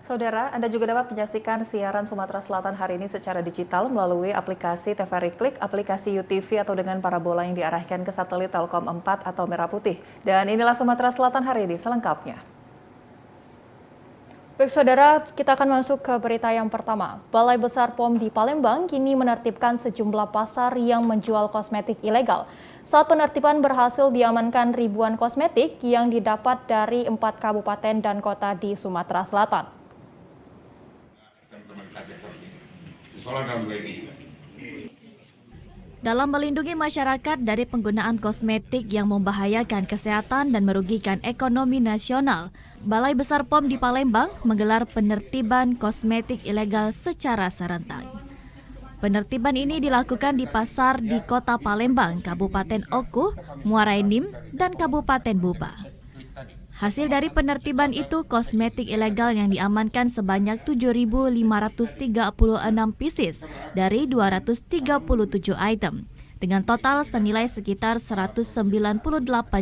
Saudara, Anda juga dapat menyaksikan siaran Sumatera Selatan hari ini secara digital melalui aplikasi TVRI Klik, aplikasi UTV atau dengan parabola yang diarahkan ke satelit Telkom 4 atau Merah Putih. Dan inilah Sumatera Selatan hari ini selengkapnya. Baik saudara, kita akan masuk ke berita yang pertama. Balai Besar POM di Palembang kini menertibkan sejumlah pasar yang menjual kosmetik ilegal. Saat penertiban berhasil diamankan ribuan kosmetik yang didapat dari 4 kabupaten dan kota di Sumatera Selatan. Dalam melindungi masyarakat dari penggunaan kosmetik yang membahayakan kesehatan dan merugikan ekonomi nasional, Balai Besar POM di Palembang menggelar penertiban kosmetik ilegal secara serentak. Penertiban ini dilakukan di pasar di Kota Palembang, Kabupaten Oku, Muara Enim, dan Kabupaten Buba. Hasil dari penertiban itu, kosmetik ilegal yang diamankan sebanyak 7.536 pieces dari 237 item, dengan total senilai sekitar 198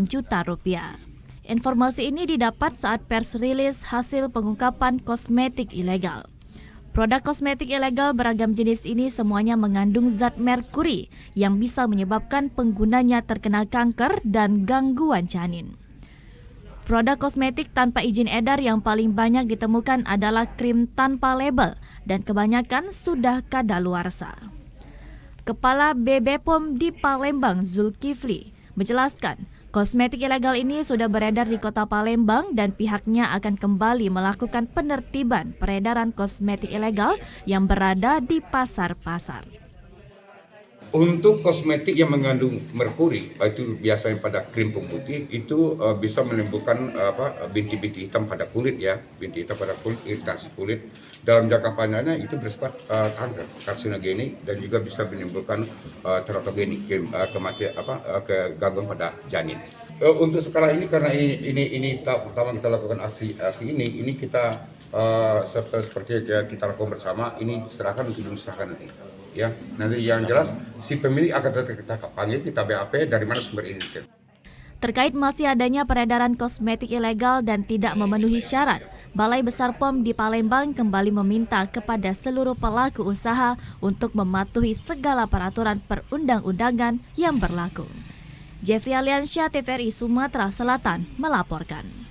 juta rupiah. Informasi ini didapat saat pers rilis hasil pengungkapan kosmetik ilegal. Produk kosmetik ilegal beragam jenis ini semuanya mengandung zat merkuri yang bisa menyebabkan penggunanya terkena kanker dan gangguan janin. Produk kosmetik tanpa izin edar yang paling banyak ditemukan adalah krim tanpa label dan kebanyakan sudah kadaluarsa. Kepala BB-POM di Palembang, Zulkifli, menjelaskan kosmetik ilegal ini sudah beredar di Kota Palembang dan pihaknya akan kembali melakukan penertiban peredaran kosmetik ilegal yang berada di pasar-pasar. Untuk kosmetik yang mengandung merkuri, itu biasanya pada krim pemutih, itu bisa menimbulkan bintik-bintik hitam pada kulit ya, bintik hitam pada kulit, iritasi kulit. Dalam jangka panjangnya itu bersifat kanker, karsinogenik, dan juga bisa menimbulkan teratogenik, kematian kegangguan pada janin. Untuk sekarang ini karena ini tahap pertama kita lakukan aksi ini kita seperti kita lakukan bersama, ini serahkan untuk diserahkan nanti. Ya, nanti yang jelas si pemilik akan kita panggil, kita BAP dari mana sumber ini. Terkait masih adanya peredaran kosmetik ilegal dan tidak memenuhi syarat, Balai Besar POM di Palembang kembali meminta kepada seluruh pelaku usaha untuk mematuhi segala peraturan perundang-undangan yang berlaku. Jeffrey Aliansyah, TVRI Sumatera Selatan melaporkan.